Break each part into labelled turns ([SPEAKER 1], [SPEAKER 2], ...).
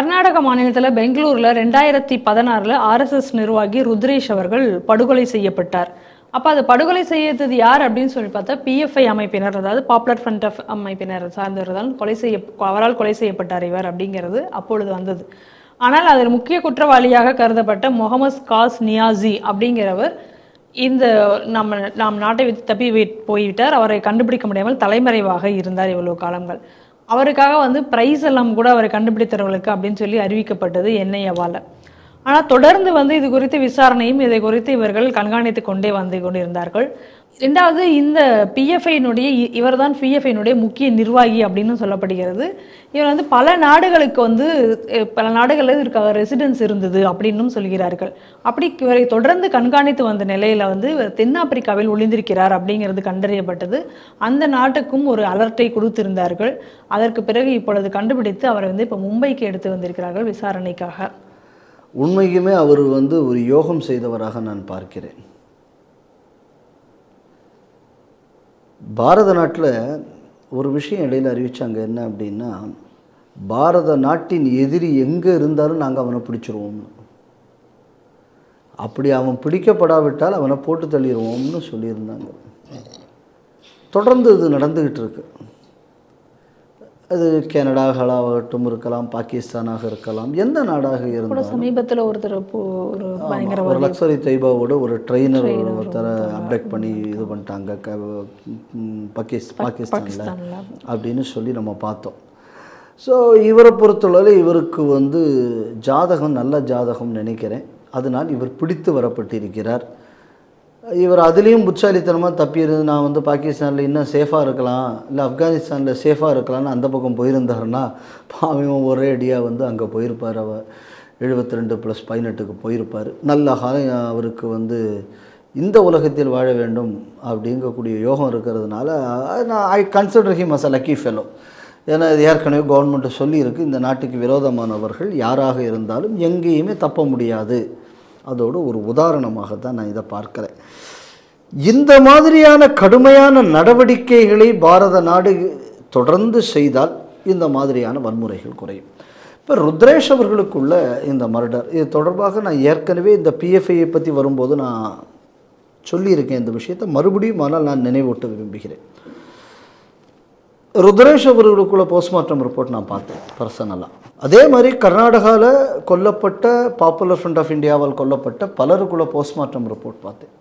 [SPEAKER 1] கர்நாடக மாநிலத்தில் பெங்களூரில் 2016 ஆர்எஸ்எஸ் நிர்வாகி ருத்ரேஷ் அவர்கள் படுகொலை செய்யப்பட்டார். அப்போ அது படுகொலை செய்யறது யார் அப்படின்னு சொல்லி பார்த்தா பிஎஃப்ஐ அமைப்பினர், அதாவது பாப்புலர் ஃப்ரண்ட் ஆஃப் அமைப்பினர் சார்ந்தவர் தான் அவரால் கொலை செய்யப்பட்டார் இவர் அப்படிங்கிறது அப்பொழுது வந்தது. ஆனால் அதில் முக்கிய குற்றவாளியாக கருதப்பட்ட முகமது காஸ் நியாசி அப்படிங்கிறவர் இந்த நம் நாட்டை விட்டு தப்பி போய்விட்டார். அவரை கண்டுபிடிக்க முடியாமல் தலைமறைவாக இருந்தார் இவ்வளவு காலங்கள். அவருக்காக பிரைஸ் எல்லாம் கூட அவரை கண்டுபிடித்தவர்களுக்கு அப்படின்னு சொல்லி அறிவிக்கப்பட்டது என்ஐஏவால். ஆனால் தொடர்ந்து இது குறித்து விசாரணையும் இதை குறித்து இவர்கள் கண்காணித்து கொண்டே கொண்டிருந்தார்கள். ரெண்டாவது, இந்த பிஎஃப்ஐனுடைய இவர் தான் பிஎஃப்ஐனுடைய முக்கிய நிர்வாகி அப்படின்னு சொல்லப்படுகிறது. இவர் பல நாடுகளுக்கு பல நாடுகளில் இருக்க ரெசிடென்ஸ் இருந்தது அப்படின்னும் சொல்கிறார்கள். அப்படி இவரை தொடர்ந்து கண்காணித்து வந்த நிலையில் இவர் தென்னாப்பிரிக்காவில் ஒளிந்திருக்கிறார் அப்படிங்கிறது கண்டறியப்பட்டது. அந்த நாட்டுக்கும் ஒரு அலர்ட்டை கொடுத்திருந்தார்கள். அதற்கு பிறகு இப்பொழுது கண்டுபிடித்து அவரை இப்போ மும்பைக்கு எடுத்து வந்திருக்கிறார்கள் விசாரணைக்காக.
[SPEAKER 2] உண்மைக்குமே அவர் ஒரு யோகம் செய்தவராக நான் பார்க்கிறேன். பாரத நாட்டில் ஒரு விஷயம் இடையில் அறிவித்தாங்க. என்ன அப்படின்னா, பாரத நாட்டின் எதிரி எங்கே இருந்தாலும் நாங்கள் அவனை பிடிச்சிருவோம்னு. அப்படி அவன் பிடிக்கப்படாவிட்டால் அவனை போட்டு தள்ளிடுவோம்னு சொல்லியிருந்தாங்க. தொடர்ந்து இது நடந்துக்கிட்டு இருக்கு. அது கனடாகளாகட்டும் இருக்கலாம், பாகிஸ்தானாக இருக்கலாம், எந்த நாடாக இருந்தாலும்.
[SPEAKER 1] சமீபத்தில் ஒருத்தர்
[SPEAKER 2] ஒரு லக்ஸரி தைபாவோட ஒரு ட்ரெயினர் ஒருத்தரை அப்டேட் பண்ணி இது பண்ணிட்டாங்க பாகிஸ்தானில் அப்படின்னு சொல்லி நம்ம பார்த்தோம். ஸோ இவரை பொறுத்தளவு இவருக்கு ஜாதகம் நல்ல ஜாதகம் நினைக்கிறேன். அதனால் இவர் பிடித்து வரப்பட்டிருக்கிறார். இவர் அதுலேயும் புட்சாலித்தனமாக தப்பிடுது. நான் பாகிஸ்தானில் இன்னும் சேஃபாக இருக்கலாம், இல்லை ஆப்கானிஸ்தானில் சேஃபாக இருக்கலாம்னு அந்த பக்கம் போயிருந்தாருன்னா பாவம் ஒரே அடியாக அங்கே போயிருப்பார். அவர் 72+18 போயிருப்பார். நல்ல காலம் அவருக்கு இந்த உலகத்தில் வாழ வேண்டும் அப்படிங்கக்கூடிய யோகம் இருக்கிறதுனால I consider him as a lucky fellow. ஏன்னா இது ஏற்கனவே கவர்மெண்ட்டு சொல்லியிருக்கு, இந்த நாட்டுக்கு விரோதமானவர்கள் யாராக இருந்தாலும் எங்கேயுமே தப்ப முடியாது. அதோடு ஒரு உதாரணமாக தான் நான் இதை பார்க்கிறேன். இந்த மாதிரியான கடுமையான நடவடிக்கைகளை பாரத நாடு தொடர்ந்து செய்தால் இந்த மாதிரியான வன்முறைகள் குறையும். இப்போ ருத்ரேஷ் அவர்களுக்குள்ள இந்த மர்டர் இது தொடர்பாக நான் ஏற்கனவே இந்த பிஎஃப்ஐயை பற்றி வரும்போது நான் சொல்லியிருக்கேன். இந்த விஷயத்தை மறுபடியும் ஆனால் நான் நினைவூட்ட விரும்புகிறேன். ருத்ரேஷ் அவர்களுக்குள்ள போஸ்ட்மார்ட்டம் ரிப்போர்ட் நான் பார்த்தேன் பர்சனலாக. அதே மாதிரி கர்நாடகாவில் கொல்லப்பட்ட பாப்புலர் ஃப்ரண்ட் ஆஃப் இந்தியாவால் கொல்லப்பட்ட பலருக்குள்ள போஸ்ட்மார்ட்டம் ரிப்போர்ட் பார்த்தேன்.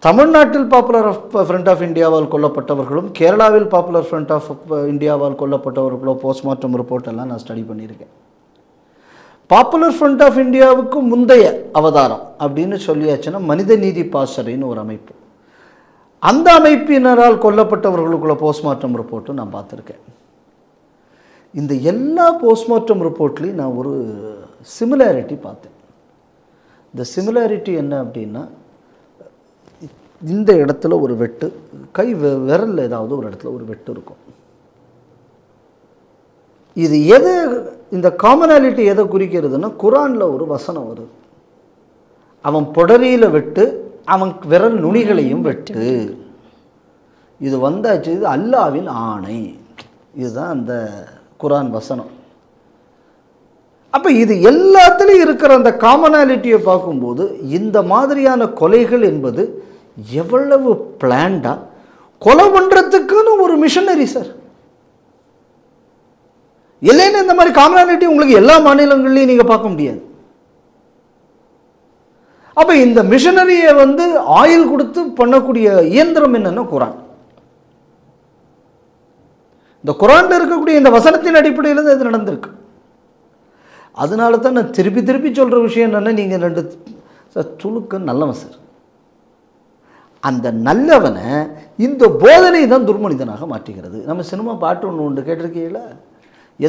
[SPEAKER 2] தமிழ்நாட்டில் பாப்புலர் ஃப்ரண்ட் ஆஃப் இந்தியாவால் கொல்லப்பட்டவர்களும் கேரளாவில் பாப்புலர் ஃப்ரண்ட் ஆஃப் இந்தியாவால் கொல்லப்பட்டவர்களும் போஸ்ட்மார்ட்டம் ரிப்போர்ட் எல்லாம் நான் ஸ்டடி பண்ணியிருக்கேன். பாப்புலர் ஃப்ரண்ட் ஆஃப் இந்தியாவுக்கு முந்தைய அவதாரம் அப்படின்னு சொல்லியாச்சுன்னா மனித நீதி பாசறைன்னு ஒரு அமைப்பு, அந்த அமைப்பினரால் கொல்லப்பட்டவர்களுக்குள்ள போஸ்ட்மார்ட்டம் ரிப்போர்ட்டும் நான் பார்த்துருக்கேன். இந்த எல்லா போஸ்ட்மார்ட்டம் ரிப்போர்ட்லேயும் நான் ஒரு சிமிலாரிட்டி பார்த்தேன். இந்த சிமிலாரிட்டி என்ன அப்படின்னா, இந்த இடத்துல ஒரு வெட்டு, கை விரலில் ஏதாவது ஒரு இடத்துல ஒரு வெட்டு இருக்கும். இது எது, இந்த காமனாலிட்டி எதை குறிக்கிறதுனா, குரானில் ஒரு வசனம் வருது, அவன் பொடரியில் வெட்டு, அவன் விரல் நுனிகளையும் வெட்டு. இது வந்தாச்சு, இது அல்லாவின் ஆணை. இதுதான் அந்த குரான் வசனம். அப்போ இது எல்லாத்துலேயும் இருக்கிற அந்த காமனாலிட்டியை பார்க்கும்போது இந்த மாதிரியான கொலைகள் என்பது எவ்வளவு பிளான்டா, கொலை பண்ணுறதுக்குன்னு ஒரு மிஷனரி சார். இல்லைன்னு இந்த மாதிரி காமனாலிட்டி உங்களுக்கு எல்லா மாநிலங்கள்லையும் நீங்கள் பார்க்க முடியாது. அப்போ இந்த மிஷனரியை ஆயில் கொடுத்து பண்ணக்கூடிய இயந்திரம் என்னன்னா குரான். இந்த குரான்ல இருக்கக்கூடிய இந்த வசனத்தின் அடிப்படையில் தான் இது நடந்திருக்கு. அதனால தான் நான் திருப்பி திருப்பி சொல்கிற விஷயம் என்னென்னா, நீங்கள் 2 சார் துளுக்க நல்லவன் சார், அந்த நல்லவனை இந்த போதனை தான் துர்மனிதனாக மாற்றுகிறது. நம்ம சினிமா பாட்டு ஒன்று கேட்டிருக்கீங்களா,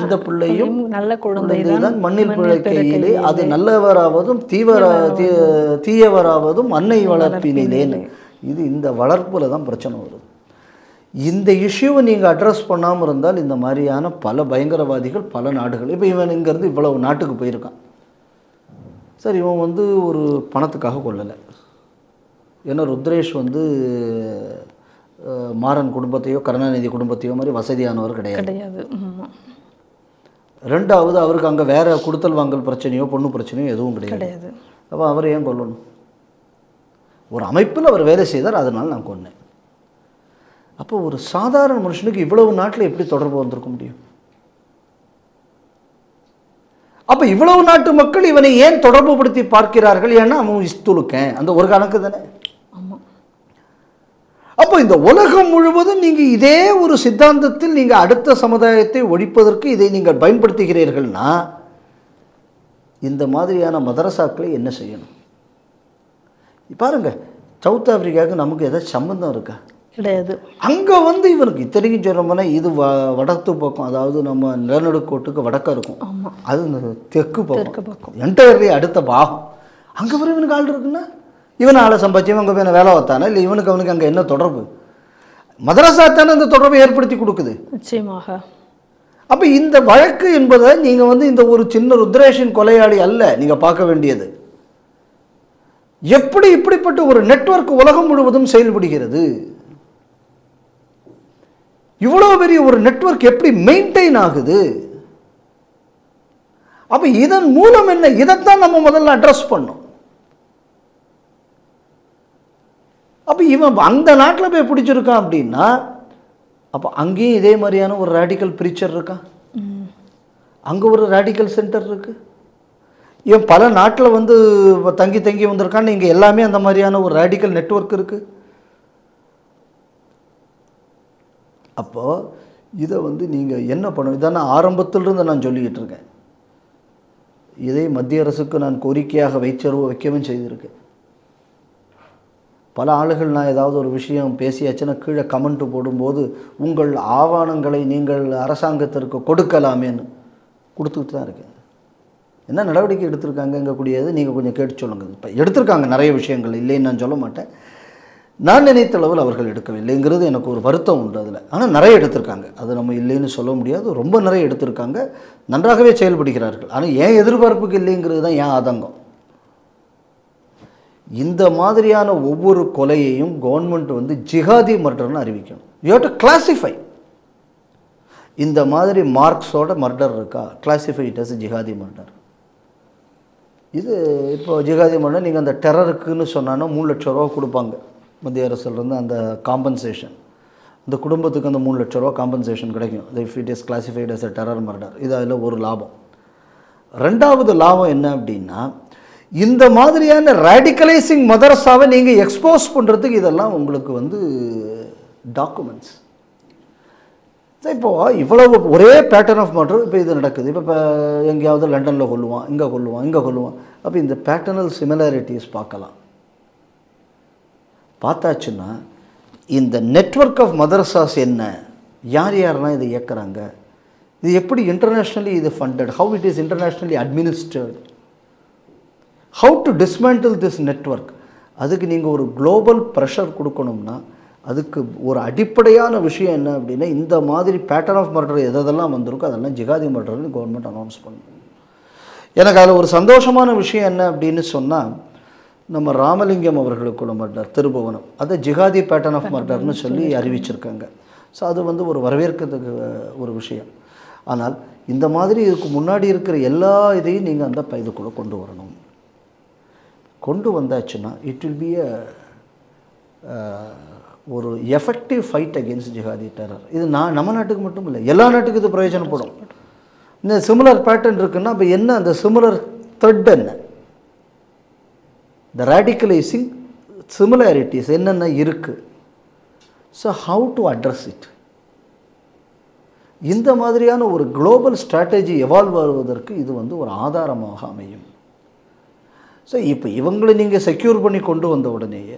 [SPEAKER 2] எந்த பிள்ளையும் நல்ல குழந்தை தான் மண்ணில் பிழைக்கையிலே அது நல்லவராவதும் தீயவராவதும் அன்னை வளர்ப்பினேன்னு. இது இந்த வளர்ப்பில் தான் பிரச்சனை வருது. இந்த இஷ்யூவை நீங்கள் அட்ரஸ் பண்ணாமல் இருந்தால் இந்த மாதிரியான பல பயங்கரவாதிகள் பல நாடுகள், இப்போ இவன் இங்கேருந்து இவ்வளவு நாட்டுக்கு போயிருக்கான் சார், இவன் ஒரு பணத்துக்காக கொள்ளலை. ஏன்னா ருத்ரேஷ் மாறன் குடும்பத்தையோ கருணாநிதி குடும்பத்தையோ மாதிரி வசதியானவர் கிடையாது. ரெண்டாவது அவருக்கு அங்கே வேறு கொடுத்தல் வாங்கல் பிரச்சனையோ பொண்ணு பிரச்சனையோ எதுவும் கிடையாது.
[SPEAKER 1] கிடையாது.
[SPEAKER 2] அப்போ அவர் ஏன் கொல்லணும்? ஒரு அமைப்பில் அவர் வேலை செய்தார், அதனால் நான் கொன்னேன். அப்போ ஒரு சாதாரண மனுஷனுக்கு இவ்வளவு நாட்டில் எப்படி தொடர்பு வந்திருக்க முடியும்? அப்போ இவ்வளவு நாட்டு மக்கள் இவனை ஏன் தொடர்பு படுத்தி பார்க்கிறார்கள்? ஏன்னா அவன் இஸ்துலுக்கேன், அந்த ஒரு கணக்கு தானே. அப்போ இந்த உலகம் முழுவதும் நீங்கள் இதே ஒரு சித்தாந்தத்தில் நீங்கள் அடுத்த சமுதாயத்தை ஒழிப்பதற்கு இதை நீங்கள் பயன்படுத்துகிறீர்கள்னா இந்த மாதிரியான மதரசாக்களை என்ன செய்யணும்? பாருங்க, சவுத் ஆப்பிரிக்காவுக்கு நமக்கு ஏதாச்சும் சம்பந்தம் இருக்கா?
[SPEAKER 1] கிடையாது.
[SPEAKER 2] அங்கே வந்து இவனுக்கு இத்தனைக்கும் சொல்லணும்னா இது வடக்கு பக்கம், அதாவது நம்ம நிலநடுக்கோட்டுக்கு வடக்க இருக்கும், அது இந்த தெற்கு பக்கம் என்டையர்லி அடுத்த பாகம். அங்கே வர இவனுக்கு ஆள் இருக்குன்னா இவன் ஆளை சம்பாதிச்சு அங்கே போய் வேலை வைத்தானே இல்லை? இவனுக்கு அவனுக்கு அங்கே என்ன தொடர்பு? மதரசா தானே அந்த தொடர்பை ஏற்படுத்தி கொடுக்குது.
[SPEAKER 1] நிச்சயமாக.
[SPEAKER 2] அப்போ இந்த வழக்கு என்பதை நீங்கள் வந்து இந்த ஒரு சின்ன ருத்ரேஷின் கொலையாளி அல்ல நீங்கள் பார்க்க வேண்டியது. எப்படி இப்படிப்பட்ட ஒரு நெட்வொர்க் உலகம் முழுவதும் செயல்படுகிறது? இவ்வளவு பெரிய ஒரு நெட்வொர்க் எப்படி மெயின்டைன் ஆகுது? அப்போ இதன் மூலம் என்ன? இதைத்தான் நம்ம முதல்ல அட்ரஸ் பண்ணோம். அப்போ இவன் அந்த நாட்டில் போய் பிடிச்சிருக்கான் அப்படின்னா அப்போ அங்கேயும் இதே மாதிரியான ஒரு ரேடிக்கல் ப்ரீச்சர் இருக்கான், அங்கே ஒரு ரேடிக்கல் சென்டர் இருக்குது. இவன் பல நாட்டில் வந்து தங்கி தங்கி வந்திருக்கான்னு இங்கே எல்லாமே அந்த மாதிரியான ஒரு ரேடிக்கல் நெட்வொர்க் இருக்குது. அப்போது இதை வந்து நீங்கள் என்ன பண்ணணும்? இதை நான் ஆரம்பத்திலிருந்து நான் சொல்லிக்கிட்டு இருக்கேன். இதை மத்திய அரசுக்கு நான் கோரிக்கையாக வைக்கவும் செய்திருக்கேன். பல ஆளுகள் நான் ஏதாவது ஒரு விஷயம் பேசியாச்சுன்னா கீழே கமெண்ட்டு போடும்போது உங்கள் ஆவணங்களை நீங்கள் அரசாங்கத்திற்கு கொடுக்கலாமேன்னு கொடுத்துக்கிட்டு தான் இருக்கேன். என்ன நடவடிக்கை எடுத்திருக்காங்க இங்கே கூடியது நீங்கள் கொஞ்சம் கேட்டு சொல்லுங்கள். இப்போ எடுத்திருக்காங்க நிறைய விஷயங்கள், இல்லைன்னு நான் சொல்ல மாட்டேன். நான் நினைத்த அளவில் அவர்கள் எடுக்கவில்லைங்கிறது எனக்கு ஒரு வருத்தம் உண்டு அதில். ஆனால் நிறைய எடுத்திருக்காங்க, அது நம்ம இல்லைன்னு சொல்ல முடியாது. ரொம்ப நிறைய எடுத்திருக்காங்க, நன்றாகவே செயல்படுகிறார்கள். ஆனால் ஏன் எதிர்பார்ப்புக்கு இல்லைங்கிறது தான் ஏன் ஆதங்கம். இந்த மாதிரியான ஒவ்வொரு கொலையையும் கவர்மெண்ட் வந்து ஜிஹாதி மர்டர்னு அறிவிக்கணும். You have to classify. இந்த மாதிரி மார்க்ஸோட மர்டர் இருக்கா, கிளாசிஃபை இட் அஸ் ஜிஹாதி மர்டர். இது இப்போ ஜிஹாதி மர்டர் நீங்கள் அந்த டெரருக்குன்னு சொன்னான்னா 3 லட்ச ரூபா கொடுப்பாங்க மத்திய அரசுலேருந்து. அந்த காம்பன்சேஷன், இந்த குடும்பத்துக்கு அந்த 3 லட்ச ரூபா காம்பன்சேஷன் கிடைக்கும். If it is classified as a terror murder. இது அதில் ஒரு லாபம். ரெண்டாவது லாபம் என்ன அப்படின்னா, இந்த மாதிரியான ரேடிக்கலைசிங் மதரசாவை நீங்கள் எக்ஸ்போஸ் பண்ணுறதுக்கு இதெல்லாம் உங்களுக்கு வந்து டாக்குமெண்ட்ஸ். இப்போது இவ்வளவு ஒரே பேட்டர்ன் ஆஃப் மர்டர் இப்போ இது நடக்குது. இப்போ எங்கேயாவது லண்டனில் கொல்லுவான், இங்கே கொல்லுவான், இங்கே கொல்லுவான். அப்போ இந்த பேட்டர்னல் சிமிலாரிட்டிஸ் பார்க்கலாம். பார்த்தாச்சுன்னா இந்த நெட்வொர்க் ஆஃப் மதரசாஸ் என்ன, யார் யாரெல்லாம் இதை இயக்குறாங்க, இது எப்படி இன்டர்நேஷ்னலி இது funded, how it is internationally administrate, how to dismantle this network. அதுக்கு நீங்கள் ஒரு குளோபல் ப்ரெஷர் கொடுக்கணும்னா அதுக்கு ஒரு அடிப்படையான விஷயம் என்ன அப்படின்னா, இந்த மாதிரி பேட்டர்ன் ஆஃப் மர்டர் எதெல்லாம் வந்திருக்கோ அதெல்லாம் ஜிகாதி மர்டர்னு கவர்மெண்ட் அனௌன்ஸ் பண்ணணும். எனக்கு அதில் ஒரு சந்தோஷமான விஷயம் என்ன அப்படின்னு சொன்னால், நம்ம ராமலிங்கம் அவர்களுக்கு மர்டர் திருபுவனம், அதை ஜிகாதி பேட்டர்ன் ஆஃப் மர்டர்னு சொல்லி அறிவிச்சிருக்காங்க. ஸோ அது வந்து ஒரு வரவேற்கிறதுக்கு ஒரு விஷயம். ஆனால் இந்த மாதிரி இதுக்கு முன்னாடி இருக்கிற எல்லா இதையும் நீங்கள் அந்த இதுக்குள்ளே கொண்டு வரணும். கொண்டு வந்தாச்சுன்னா இட் வில் பி ஒரு எஃபெக்டிவ் ஃபைட் அகெயின்ஸ்ட் ஜிஹாதி டெரர். இது நம்ம நாட்டுக்கு மட்டும் இல்லை, எல்லா நாட்டுக்கும் இது பிரயோஜனப்படும். இந்த சிமிலர் பேட்டர்ன் இருக்குன்னா அப்போ என்ன, அந்த சிமிலர் த்ரெட் என்ன, த ரேடிக்கலைசிங் சிமிலாரிட்டிஸ் என்னென்ன இருக்குது. So how to address it. இந்த மாதிரியான ஒரு குளோபல் ஸ்ட்ராட்டஜி எவால்வ் ஆகுவதற்கு இது வந்து ஒரு ஆதாரமாக அமையும். ஸோ இப்போ இவங்களை நீங்கள் செக்யூர் பண்ணி கொண்டு வந்த உடனேயே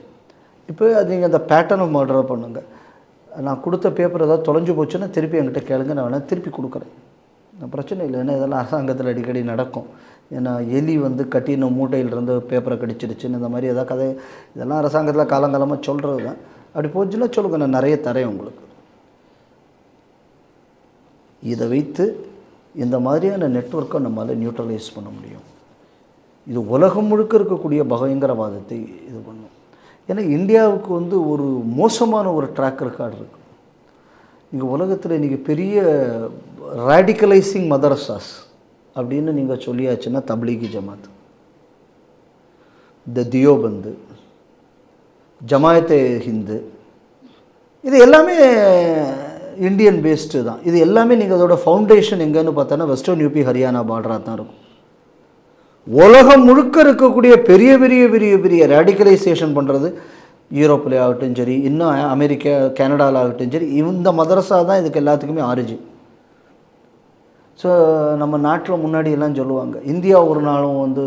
[SPEAKER 2] இப்போ அது நீங்கள் அந்த பேட்டர்ன் ஆஃப் மர்டரை பண்ணுங்கள். நான் கொடுத்த பேப்பர் ஏதாவது தொலைஞ்சு போச்சுன்னா திருப்பி என்கிட்ட கேளுங்க, நான் வேணால் திருப்பி கொடுக்குறேன், நான் பிரச்சனை இல்லை. ஏன்னா இதெல்லாம் அரசாங்கத்தில் அடிக்கடி நடக்கும். ஏன்னா எலி வந்து கட்டின மூட்டையிலிருந்து பேப்பரை கடிச்சிடுச்சுன்னு இந்த மாதிரி ஏதாவது கதை, இதெல்லாம் அரசாங்கத்தில் காலங்காலமாக சொல்கிறது தான். அப்படி போச்சுன்னா சொல்லுங்கள், நான் நிறைய தரேன் உங்களுக்கு. இதை வைத்து இந்த மாதிரியான நெட்வொர்க்கை நம்மளால் நியூட்ரலைஸ் பண்ண முடியும். இது உலகம் முழுக்க இருக்கக்கூடிய பயங்கரவாதத்தை இது பண்ணும். ஏன்னா இந்தியாவுக்கு வந்து ஒரு மோசமான ஒரு ட்ராக் ரெக்கார்டு இருக்குது. இங்கே உலகத்தில் இன்றைக்கி பெரிய ரேடிக்கலைசிங் மதரசாஸ் அப்படின்னு நீங்கள் சொல்லியாச்சுன்னா தப்லீகி ஜமாத், இந்த தியோபந்து, ஜமாயத்தே ஹிந்து, இது எல்லாமே இந்தியன் பேஸ்டு தான். இது எல்லாமே நீங்கள் அதோட ஃபவுண்டேஷன் எங்கன்னு பார்த்தோன்னா வெஸ்டர்ன் யூபி ஹரியானா பார்டராக தான் இருக்கும். உலகம் முழுக்க இருக்கக்கூடிய பெரிய பெரிய பெரிய பெரிய ரேடிக்கலைசேஷன் பண்ணுறது யூரோப்பில் ஆகட்டும் சரி, இன்னும் அமெரிக்கா கனடாவில் ஆகட்டும் சரி, இந்த மதரசா தான் இதுக்கு எல்லாத்துக்குமே ஆரிஜின். ஸோ நம்ம நாட்டில் முன்னாடி எல்லாம் சொல்லுவாங்க இந்தியா ஒரு நாளும் வந்து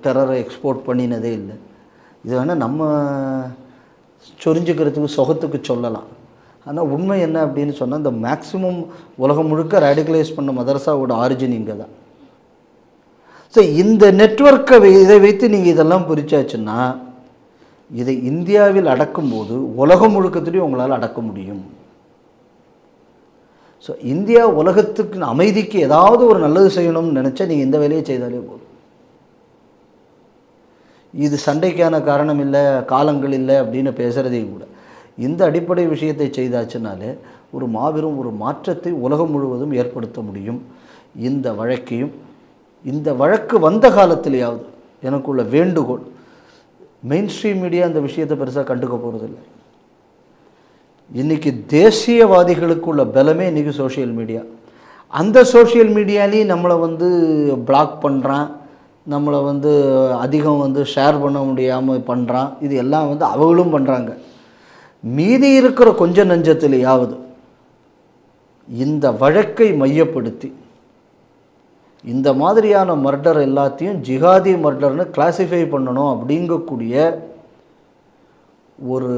[SPEAKER 2] டெரரை எக்ஸ்போர்ட் பண்ணினதே இல்லை. இது வேணால் நம்ம சொரிஞ்சுக்கிறதுக்கு சொகத்துக்கு சொல்லலாம். ஆனால் உண்மை என்ன அப்படின்னு சொன்னால் இந்த மேக்ஸிமம் உலகம் முழுக்க ரேடிக்கலைஸ் பண்ண மதரசாவோட ஆரிஜின் இங்கே தான். ஸோ இந்த நெட்வொர்க்கை இதை வைத்து நீங்கள் இதெல்லாம் பிரித்தாச்சுன்னா இதை இந்தியாவில் அடக்கும்போது உலகம் முழுக்கத்துலேயும் உங்களால் அடக்க முடியும். ஸோ இந்தியா உலகத்துக்கு அமைதிக்கு ஏதாவது ஒரு நல்லது செய்யணும்னு நினச்சா நீங்கள் இந்த வேலையை செய்தாலே போதும். இது சண்டைக்கான காரணம் இல்லை, காலங்கள் இல்லை அப்படின்னு பேசுகிறதே கூட இந்த அடிப்படை விஷயத்தை செய்தாச்சுனாலே ஒரு மாபெரும் ஒரு மாற்றத்தை உலகம் முழுவதும் ஏற்படுத்த முடியும். இந்த வழக்கையும் இந்த வழக்கு வந்த காலத்திலேயாவது எனக்குள்ள வேண்டுகோள், மெயின் ஸ்ட்ரீம் மீடியா அந்த விஷயத்தை பெருசாக கண்டுக்க போகிறதில்லை. இன்றைக்கி தேசியவாதிகளுக்குள்ள பலமே இன்றைக்கி சோஷியல் மீடியா. அந்த சோஷியல் மீடியாலேயும் நம்மளை வந்து பிளாக் பண்ணுறான், நம்மளை வந்து அதிகம் வந்து ஷேர் பண்ண முடியாமல் பண்ணுறான். இது எல்லாம் வந்து அவங்களும் பண்ணுறாங்க. மீதி இருக்கிற கொஞ்ச நஞ்சத்திலேயாவது இந்த வழக்கை மையப்படுத்தி இந்த மாதிரியான மர்டர் எல்லாத்தையும் ஜிஹாதி மர்டர்னு கிளாசிஃபை பண்ணணும் அப்படிங்கக்கூடிய ஒரு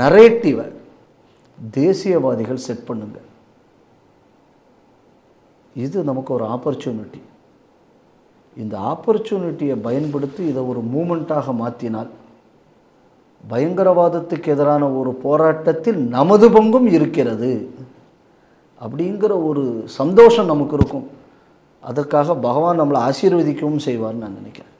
[SPEAKER 2] நரேட்டிவை தேசியவாதிகள் செட் பண்ணுங்க. இது நமக்கு ஒரு ஆப்பர்ச்சுனிட்டி. இந்த ஆப்பர்ச்சுனிட்டியை பயன்படுத்தி இதை ஒரு மூமெண்ட்டாக மாற்றினால் பயங்கரவாதத்துக்கு எதிரான ஒரு போராட்டத்தில் நமது பங்கும் இருக்கிறது அப்படிங்கிற ஒரு சந்தோஷம் நமக்கு இருக்கும். அதற்காக பகவான் நம்மளை ஆசீர்வதிக்கவும் செய்வார்னு நான் நினைக்கிறேன்.